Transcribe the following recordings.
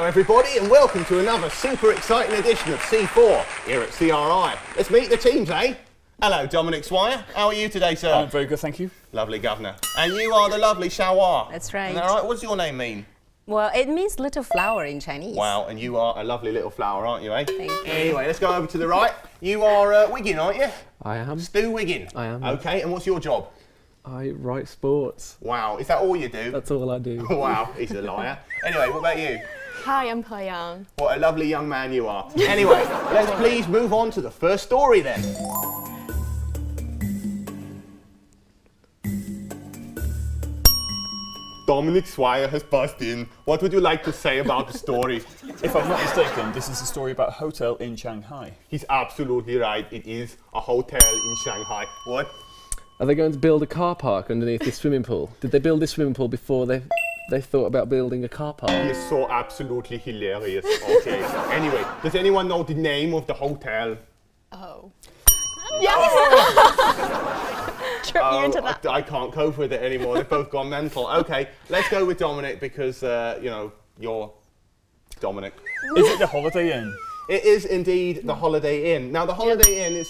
Hello everybody and welcome to another super exciting edition of C4 here at CRI. Let's meet the teams, eh? Hello Dominic Swire, how are you today, sir? I'm very good, thank you. Lovely, Governor. And you are the lovely Xiaohua. That's right. Is that right? What does your name mean? Well, it means little flower in Chinese. Wow, and you are a lovely little flower, aren't you, eh? Thank you. Anyway, let's go over to the right. You are Wiggin, aren't you? I am. Stu Wiggin. I am. Okay, and what's your job? I write sports. Wow, is that all you do? That's all I do. Wow, he's a liar. Anyway, what about you? Hi, I'm He Yang. What a lovely young man you are. Anyway, let's please move on to the first story then. Dominic Swire has buzzed in. What would you like to say about the story? If I'm not mistaken, this is a story about a hotel in Shanghai. He's absolutely right. It is a hotel in Shanghai. What? Are they going to build a car park underneath this swimming pool? Did they build this swimming pool before they thought about building a car park? He is so absolutely hilarious. Okay. Anyway, does anyone know the name of the hotel? Oh. Yes! Trip you into that. I can't cope with it anymore. They've both gone mental. Okay, let's go with Dominic because, you know, you're Dominic. Is it the Holiday Inn? It is indeed the Holiday Inn. Now, the Holiday Inn is...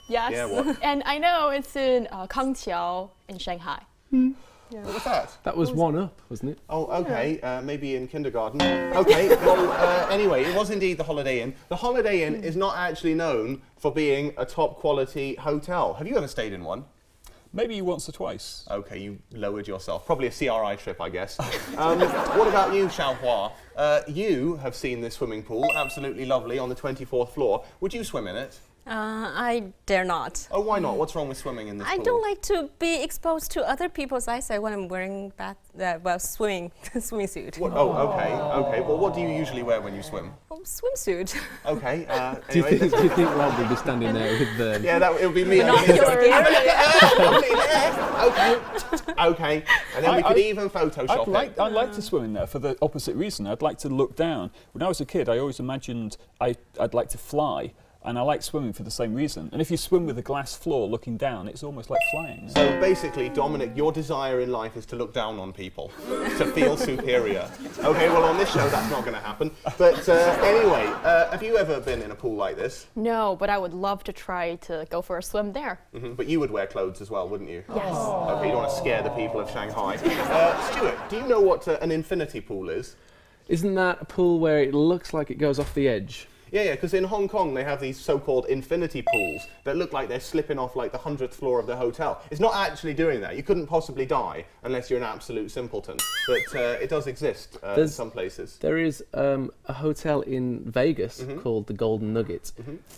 Yes. Yeah, what? And I know it's in Kangqiao in Shanghai. What was that? That was one up, wasn't it? Oh, okay. Maybe in kindergarten. Okay, well, anyway, it was indeed the Holiday Inn. The Holiday Inn is not actually known for being a top quality hotel. Have you ever stayed in one? Maybe once or twice. Okay, you lowered yourself. Probably a CRI trip, I guess. What about you, Xiaohua? You have seen this swimming pool, absolutely lovely, on the 24th floor. Would you swim in it? I dare not. Oh, why not? What's wrong with swimming in this pool? I don't like to be exposed to other people's eyesight when I'm wearing swimming suit. What? Oh, okay, okay. Well, what do you usually wear when you swim? Oh, swimsuit. Okay. Do you Anyway, think Rob would be standing there with the... yeah, that it would be me. Okay. Okay. And then we could even Photoshop it. I'd like to swim in there for the opposite reason. I'd like to look down. When I was a kid, I always imagined I'd like to fly. And I like swimming for the same reason. And if you swim with a glass floor looking down, it's almost like flying. So basically, Dominic, your desire in life is to look down on people, to feel superior. Okay, well on this show that's not going to happen. But anyway, have you ever been in a pool like this? No, but I would love to try to go for a swim there. But you would wear clothes as well, wouldn't you? Yes. Okay, you don't want to scare the people of Shanghai. Stuart, do you know what an infinity pool is? Isn't that a pool where it looks like it goes off the edge? Yeah, because in Hong Kong they have these so-called infinity pools that look like they're slipping off like the 100th floor of the hotel. It's not actually doing that. You couldn't possibly die unless you're an absolute simpleton. But it does exist in some places. There is a hotel in Vegas called the Golden Nugget,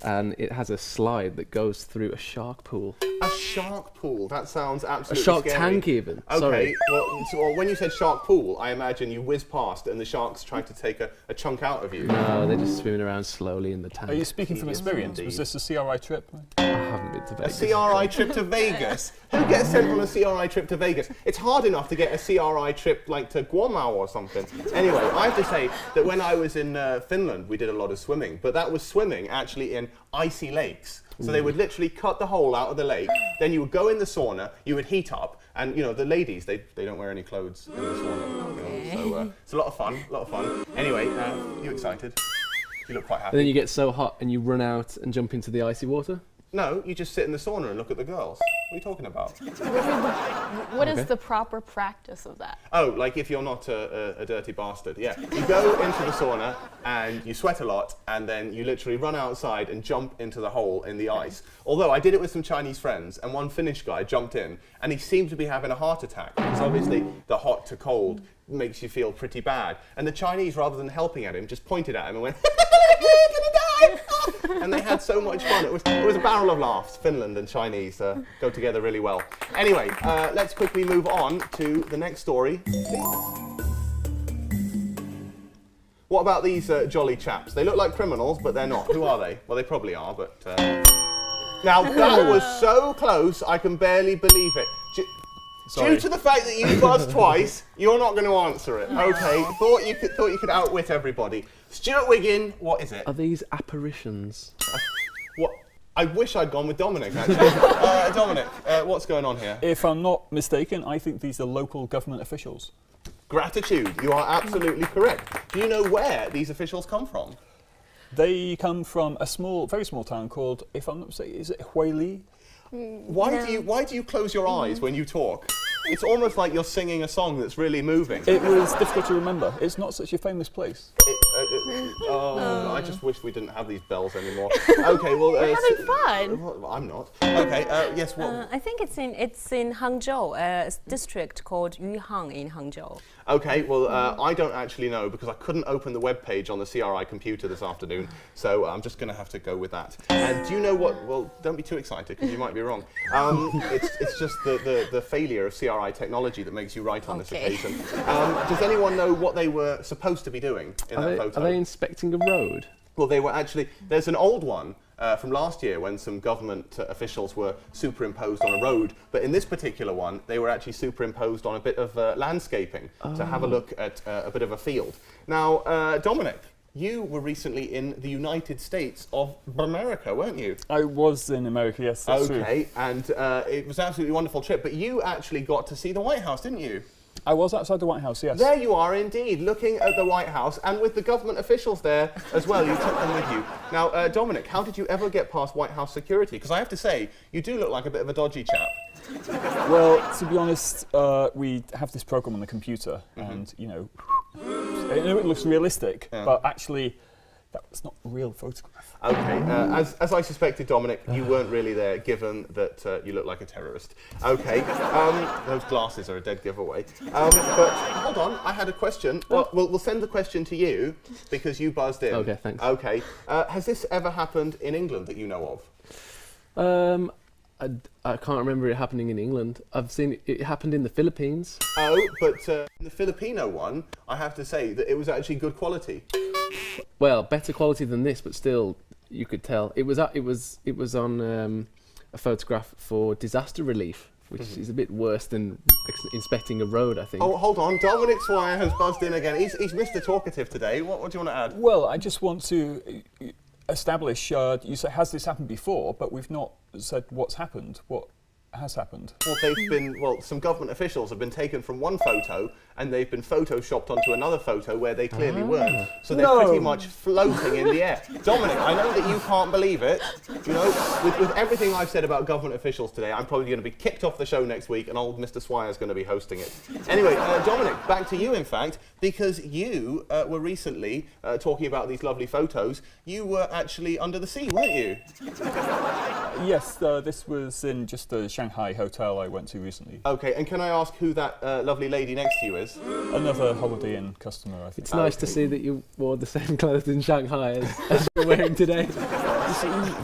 and it has a slide that goes through a shark pool. A shark pool? That sounds absolutely A shark scary. tank even. Okay, Sorry. well, when you said shark pool, I imagine you whiz past and the sharks tried to take a chunk out of you. No, they're just swimming around slowly in the tank. Are you speaking from experience? indeed. Was this a CRI trip? I haven't been to A Vegas. CRI trip to Vegas? Who gets sent on a CRI trip to Vegas? It's hard enough to get a CRI trip like to Guamao or something. Anyway, I have to say that when I was in Finland, we did a lot of swimming, but that was swimming actually in icy lakes. So they would literally cut the hole out of the lake, then you would go in the sauna, you would heat up, and you know, the ladies, they don't wear any clothes in the sauna. Okay. You know, so it's a lot of fun, Anyway, you excited? You look quite happy. And then you get so hot and you run out and jump into the icy water? No, you just sit in the sauna and look at the girls. What are you talking about? What is the proper practice of that? Oh, like if you're not a dirty bastard, yeah. You go into the sauna and you sweat a lot and then you literally run outside and jump into the hole in the ice. Although I did it with some Chinese friends and one Finnish guy jumped in and he seemed to be having a heart attack because obviously the hot to cold makes you feel pretty bad. And the Chinese, rather than helping at him, just pointed at him and went, "You're gonna die!" And they had so much fun. It was a barrel of laughs. Finland and Chinese go together really well. Anyway, let's quickly move on to the next story. What about these jolly chaps? They look like criminals, but they're not. Who are they? Well, they probably are, but... Now, that was so close, I can barely believe it. Due to the fact that you buzzed twice, you're not going to answer it. Okay, thought you could outwit everybody. Stuart Wiggin, what is it? Are these apparitions? What? I wish I'd gone with Dominic, actually. Dominic, what's going on here? If I'm not mistaken, I think these are local government officials. Gratitude. You are absolutely correct. Do you know where these officials come from? They come from a very small town called, if I'm not mistaken, is it Huili? Why do you close your eyes when you talk? It's almost like you're singing a song that's really moving. It was difficult to remember. It's not such a famous place. I just wish we didn't have these bells anymore. Okay, well, we're having fun. Well, I'm not. Okay, yes. What? I think it's in Hangzhou, a district called Yuhang in Hangzhou. Okay, well, I don't actually know because I couldn't open the web page on the CRI computer this afternoon, so I'm just going to have to go with that. And do you know what? Well, don't be too excited because you might be wrong. It's just the failure of CRI technology that makes you right on this occasion. Does anyone know what they were supposed to be doing in that photo? Are they inspecting a road? Well, they were actually. There's an old one from last year when some government officials were superimposed on a road, but in this particular one, they were actually superimposed on a bit of landscaping to have a look at a bit of a field. Now, Dominic, you were recently in the United States of America, weren't you? I was in America, yes, that's true. Okay, and it was an absolutely wonderful trip, but you actually got to see the White House, didn't you? I was outside the White House, yes. There you are indeed, looking at the White House, and with the government officials there as well. You took them with you. Now, Dominic, how did you ever get past White House security? Because I have to say, you do look like a bit of a dodgy chap. Well, to be honest, we have this program on the computer, and, you know, I know it looks realistic, but actually, that was not a real photograph. Okay, as I suspected, Dominic, you weren't really there, given that you look like a terrorist. Okay, those glasses are a dead giveaway. But hold on, I had a question. Well, we'll send the question to you, because you buzzed in. Okay, thanks. Okay, has this ever happened in England that you know of? I can't remember it happening in England. I've seen it happened in the Philippines. Oh, but the Filipino one, I have to say that it was actually good quality. Well, better quality than this, but still, you could tell. It was on a photograph for disaster relief, which is a bit worse than inspecting a road, I think. Oh, hold on. Dominic Swire has buzzed in again. He's Mr. Talkative today. What do you want to add? Well, I just want to establish, you say, has this happened before, but we've not said what's happened. What has happened? Well, some government officials have been taken from one photo and they've been photoshopped onto another photo where they clearly weren't. So they're pretty much floating in the air. Dominic, I know that you can't believe it. You know, with everything I've said about government officials today, I'm probably going to be kicked off the show next week and old Mr. Swire is going to be hosting it. Anyway, Dominic, back to you, in fact, because you were recently talking about these lovely photos. You were actually under the sea, weren't you? Yes, this was in just a Shanghai hotel I went to recently. Okay, and can I ask who that lovely lady next to you is? Another Holiday Inn customer, I think. It's nice to see that you wore the same clothes in Shanghai as you're wearing today.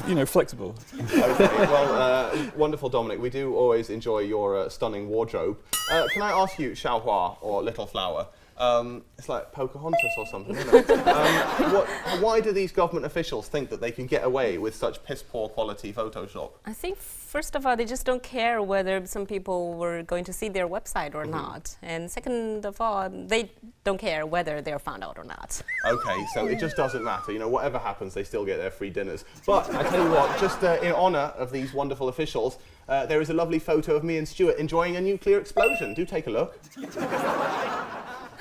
You know, flexible. Okay, well, wonderful, Dominic. We do always enjoy your stunning wardrobe. Can I ask you, Xiaohua, or Little Flower? It's like Pocahontas or something, isn't it? Why do these government officials think that they can get away with such piss-poor quality Photoshop? I think, first of all, they just don't care whether some people were going to see their website or not. And second of all, they don't care whether they're found out or not. Okay, so it just doesn't matter. You know, whatever happens, they still get their free dinners. But I tell you what, just in honour of these wonderful officials, there is a lovely photo of me and Stuart enjoying a nuclear explosion. Do take a look.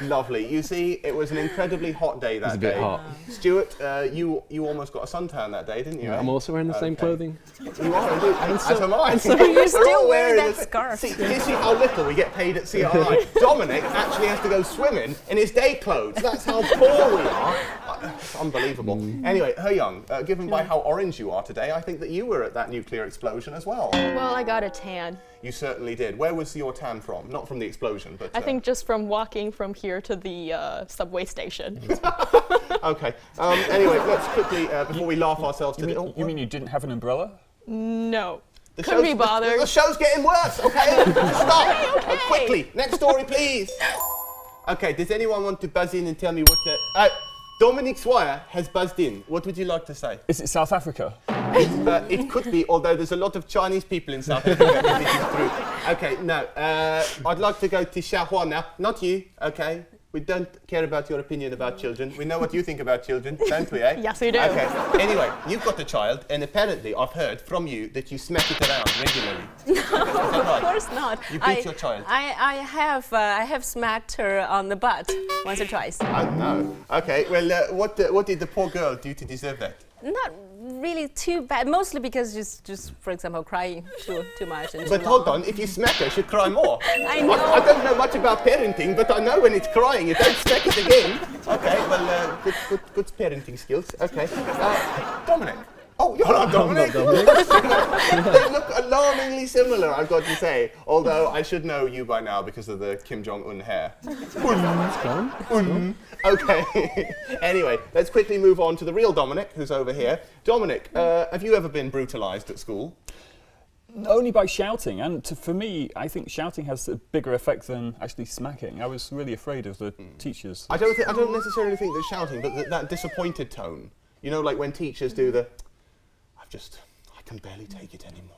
Lovely. You see, it was an incredibly hot day that day. It was a bit hot. Stuart, you almost got a suntan that day, didn't you? Yeah, I'm also wearing the same clothing. You are indeed, as am I. So you're still wearing that scarf. See, do you see how little we get paid at CRI? Dominic actually has to go swimming in his day clothes. That's how poor we are. It's unbelievable. Anyway, He-young, given by how orange you are today, I think that you were at that nuclear explosion as well. Well, I got a tan. You certainly did. Where was your tan from? Not from the explosion, but... I think just from walking from here to the subway station. Okay. Anyway, let's quickly, before we laugh ourselves to... You mean you didn't have an umbrella? No. Couldn't be bothered. The show's getting worse, okay? Stop! Okay. Quickly, next story, please. Okay, does anyone want to buzz in and tell me what the... Dominic Swire has buzzed in. What would you like to say? Is it South Africa? It could be, although there's a lot of Chinese people in South Africa. This is true. Okay, no. I'd like to go to Xiaohua now. Not you, okay? We don't care about your opinion about children. We know what you think about children, don't we, eh? Yes, we do. Okay. Anyway, you've got a child, and apparently I've heard from you that you smack it around regularly. Of course not. You beat your child. I have smacked her on the butt once or twice. Oh, no. Okay, well, what did the poor girl do to deserve that? Not really too bad, mostly because just for example, crying too much. And But too hold long. on, if you smack her, she'll cry more. I know. I don't know much about parenting, but I know when it's crying, you don't smack it again. Okay, well, good parenting skills. Okay. Dominic. Oh, you're not Dominic. They look alarmingly similar, I've got to say. Although I should know you by now because of the Kim Jong-un hair. Okay. Anyway, let's quickly move on to the real Dominic, who's over here. Dominic, have you ever been brutalised at school? Only by shouting, and for me, I think shouting has a bigger effect than actually smacking. I was really afraid of the teachers. I don't necessarily think that shouting, but that disappointed tone. You know, like when teachers do the, I can barely take it anymore.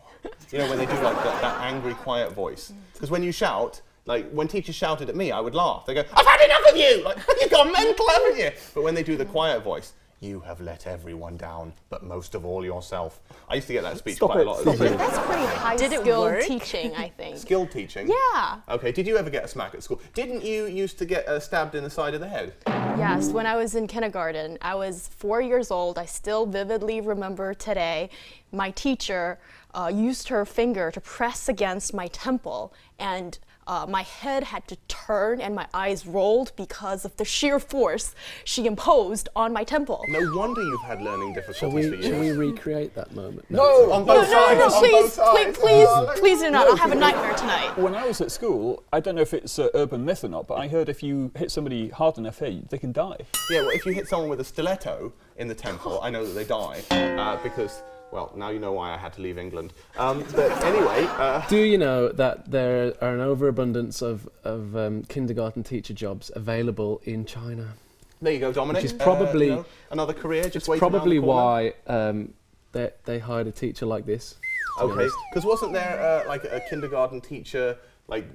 You know, when they do like that angry, quiet voice. Because when you shout, like when teachers shouted at me, I would laugh. They go, "I've had enough of you! Like, you've gone mental, haven't you?" But when they do the quiet voice, "You have let everyone down, but most of all yourself." I used to get that speech quite a lot. That's pretty high Did it skill work? teaching, I think. Skilled teaching? Yeah. Okay, did you ever get a smack at school? Didn't you used to get stabbed in the side of the head? Yes, when I was in kindergarten, I was 4 years old. I still vividly remember today. My teacher used her finger to press against my temple, and my head had to turn and my eyes rolled because of the sheer force she imposed on my temple. No wonder you've had learning difficulties for Shall we years. recreate that moment? No, on both sides. No, on please, both sides. please do not. I'll have a nightmare tonight. When I was at school, I don't know if it's an urban myth or not, but I heard if you hit somebody hard enough here, they can die. Yeah, well, if you hit someone with a stiletto in the temple, I know that they die because, well, now you know why I had to leave England. But anyway... Do you know that there are an overabundance of kindergarten teacher jobs available in China? There you go, Dominic. Which is probably... you know, another career just It's waiting around probably the corner. why they hired a teacher like this. to be Okay, honest. because wasn't there like a kindergarten teacher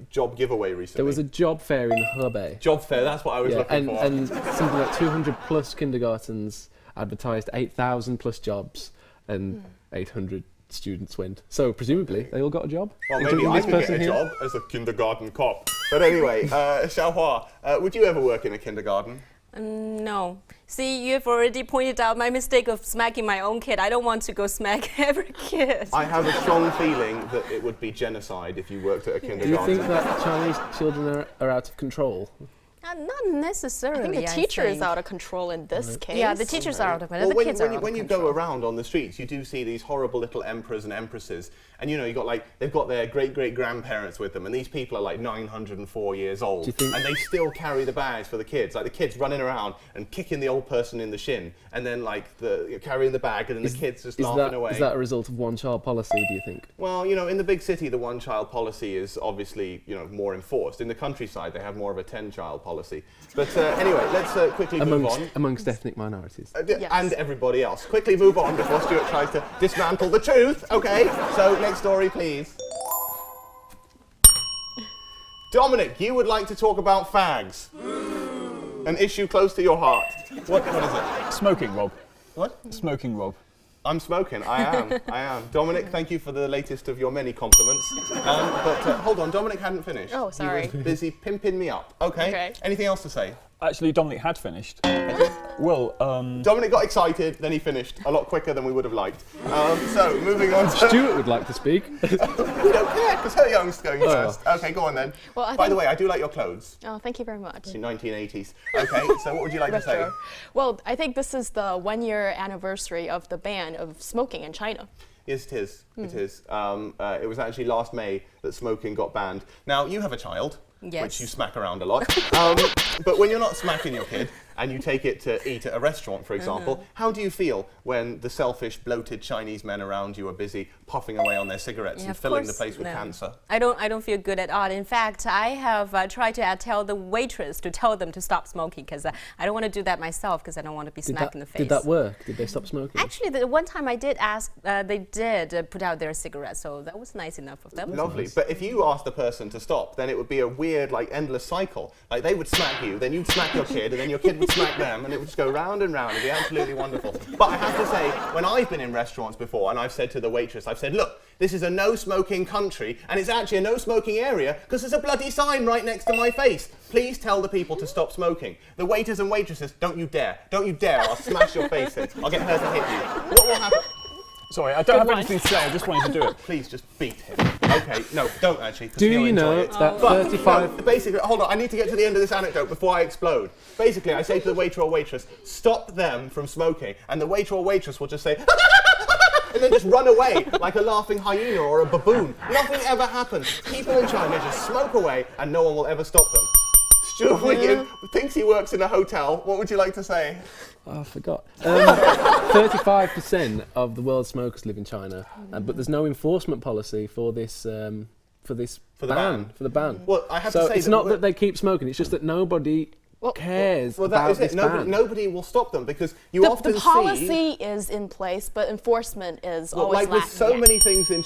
job giveaway recently? There was a job fair in Hebei. job fair, that's what I was looking for. and something like 200 plus kindergartens advertised 8,000 plus jobs, and 800 students went. So presumably they all got a job. Well, maybe including I this could get person a here. job as a kindergarten cop. But anyway, Xiaohua, would you ever work in a kindergarten? No. See, you've already pointed out my mistake of smacking my own kid. I don't want to go smack every kid. I have a strong feeling that it would be genocide if you worked at a Do you kindergarten. think that Chinese children are out of control? Not necessarily. I think the teacher is think. out of control in this case. Yeah, the teachers are out of control. Well, The kids are out when of you control. go around on the streets, you do see these horrible little emperors and empresses, and you know, they've got their great-great-grandparents with them, and these people are like 904 years old, Do you think- and they still carry the bags for the kids, like the kids running around and kicking the old person in the shin, and then carrying the bag, and then the kids just laughing away. Is that a result of one-child policy, do you think? Well, you know, in the big city, the one-child policy is obviously, you know, more enforced. In the countryside, they have more of a 10-child policy. But anyway, let's quickly move on. Amongst ethnic minorities. Yes. And everybody else. Quickly move on before Stuart tries to dismantle the truth. Okay, so next story, please. Dominic, you would like to talk about fags. An issue close to your heart. What is it? Smoking, Rob. What? Smoking, Rob. I'm smoking. I am. Dominic, thank you for the latest of your many compliments. But hold on, Dominic hadn't finished. Oh, sorry. He was busy pimping me up. Okay. Anything else to say? Actually, Dominic had finished. Well, Dominic got excited, then he finished a lot quicker than we would have liked. So, moving on to... Stuart would like to speak. We don't care, because her young's going first. Okay, go on then. Well, By the way, I do like your clothes. Oh, thank you very much. It's in 1980s. Okay, so what would you like to say? Retro. Well, I think this is the 1-year anniversary of the ban of smoking in China. Yes, it is. It is. It was actually last May that smoking got banned. Now, you have a child, Yes. which you smack around a lot. But when you're not smacking your kid, and you take it to eat at a restaurant, for example, how do you feel when the selfish, bloated Chinese men around you are busy puffing away on their cigarettes and filling the place with cancer? I don't feel good at all. In fact, I have tried to tell the waitress to tell them to stop smoking because I don't want to do that myself because I don't want to be smacked in the face. Did that work? Did they stop smoking? Actually, the one time I did ask, they did put out their cigarettes, so that was nice enough of them. Lovely. Nice. But if you asked the person to stop, then it would be a weird, like, endless cycle. Like, they would smack you, then you'd smack your kid, and then your kid would smack them, and it would just go round and round. It'd be absolutely wonderful. But I have to say, when I've been in restaurants before, and I've said to the waitress, I've said, look, this is a no-smoking country, and it's actually a no-smoking area, because there's a bloody sign right next to my face. Please tell the people to stop smoking. The waiters and waitresses, don't you dare. Don't you dare. I'll smash your face in. I'll get her to hit you. What will happen? Sorry, I don't have anything to say, I just wanted to do it. Please just beat him. Okay, no, don't actually. Do you know that 35... No, basically, hold on, I need to get to the end of this anecdote before I explode. Basically, I say to the waiter or waitress, stop them from smoking, and the waiter or waitress will just say, and then just run away like a laughing hyena or a baboon. Nothing ever happens. People in China just smoke away, and no one will ever stop them. Stuart Wiggin thinks he works in a hotel. What would you like to say? Oh, I forgot. 35% of the world's smokers live in China, but there's no enforcement policy for this ban. Well, I have to say it's not that they keep smoking; it's just that nobody cares about this ban. Nobody will stop them because you often see... The policy is in place, but enforcement is always like lacking. with so many things in...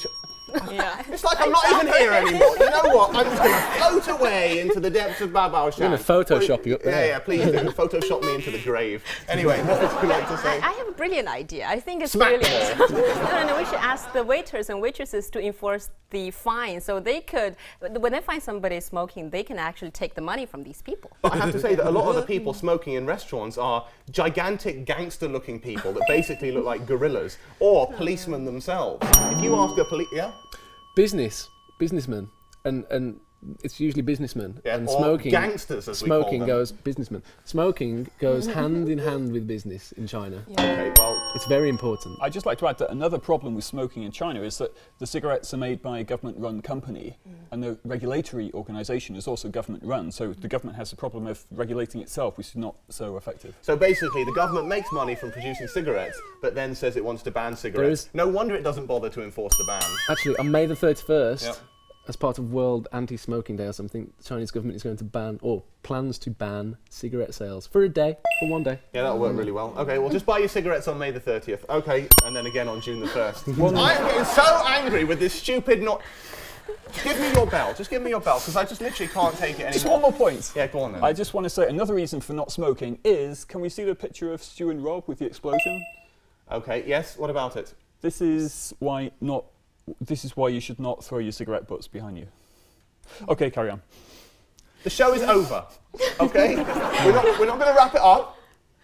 Yeah. It's like I'm not even here anymore. You know what? I'm just going to float away into the depths of Babao Shan. I'm going to Photoshop you up there. Yeah, please do. Photoshop me into the grave. Anyway, what would you like to say? I have a brilliant idea. I think it's Smack brilliant. No, we should ask the waiters and waitresses to enforce the fine so they could, when they find somebody smoking, they can actually take the money from these people. But I have to say that a lot of the people smoking in restaurants are gigantic gangster-looking people that basically look like gorillas or policemen themselves. If you ask a businessmen, and it's usually businessmen, and or smoking, gangsters as we call them. goes businessmen. Smoking goes hand in hand with business in China. Yeah. Okay, well, it's very important. I'd just like to add that another problem with smoking in China is that the cigarettes are made by a government-run company, and the regulatory organisation is also government-run, so the government has the problem of regulating itself, which is not so effective. So basically, the government makes money from producing cigarettes, but then says it wants to ban cigarettes. No wonder it doesn't bother to enforce the ban. Actually, on May the 31st, as part of World Anti-Smoking Day or something, the Chinese government is going to ban, or plans to ban, cigarette sales for a day, for one day. Yeah, that'll work really well. Okay, well, just buy your cigarettes on May the 30th. Okay, and then again on June the 1st. I'm getting so angry with this stupid Give me your bell. Just give me your bell, because I just literally can't take it anymore. Just one more point. Yeah, go on then. I just want to say another reason for not smoking is, can we see the picture of Stu and Rob with the explosion? Okay, yes, what about it? This is why you should not throw your cigarette butts behind you. Okay, carry on. The show is over, okay? We're not going to wrap it up.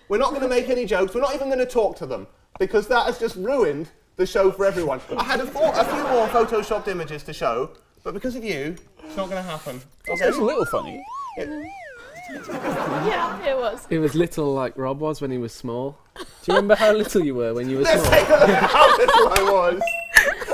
We're not going to make any jokes. We're not even going to talk to them, because that has just ruined the show for everyone. I had a few more photoshopped images to show, but because of you, it's not going to happen. Okay? It's a little funny. Yeah, it was. It was little like Rob was when he was small. Do you remember how little you were when you were small? Let's take a look at how little I was.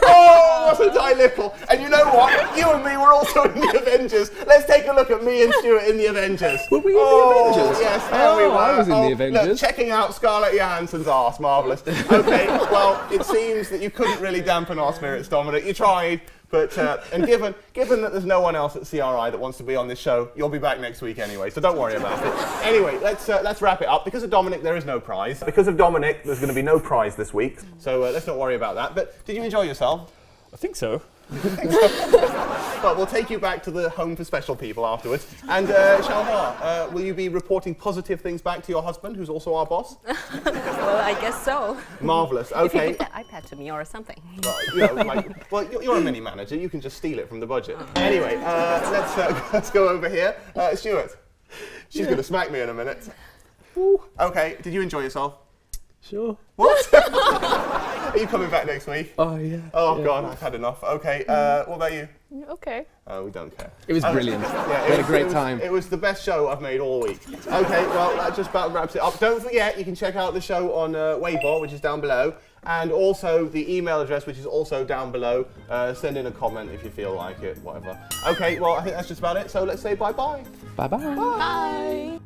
Oh, wasn't I little? And you know what? You and me were also in the Avengers. Let's take a look at me and Stuart in the Avengers. Were we in the Avengers? Yes, there we were. I was in the Avengers. Look, checking out Scarlett Johansson's arse, marvellous. Okay, well, it seems that you couldn't really dampen our spirits, Dominic. You tried. But and given that there's no one else at CRI that wants to be on this show, you'll be back next week anyway, so don't worry about it. Anyway, let's wrap it up. Because of Dominic, there is no prize. Because of Dominic, there's going to be no prize this week, so let's not worry about that. But did you enjoy yourself? I think so. But we'll take you back to the home for special people afterwards. And Xiaohua, will you be reporting positive things back to your husband, who's also our boss? Well, I guess so. Marvellous, okay. If you give that iPad to me or something. Well, you're a mini manager, you can just steal it from the budget. Anyway, let's go over here. Stuart, she's going to smack me in a minute. Okay, did you enjoy yourself? Sure. What? Are you coming back next week? Oh, yeah. Oh, yeah. God, I've had enough. Okay, what about you? Okay. Oh, we don't care. It was brilliant. Yeah, we had a great time. It was the best show I've made all week. Okay, well, that just about wraps it up. Don't forget, you can check out the show on Weibo, which is down below, and also the email address, which is also down below. Send in a comment if you feel like it, whatever. Okay, well, I think that's just about it, so let's say bye-bye. Bye-bye. Bye.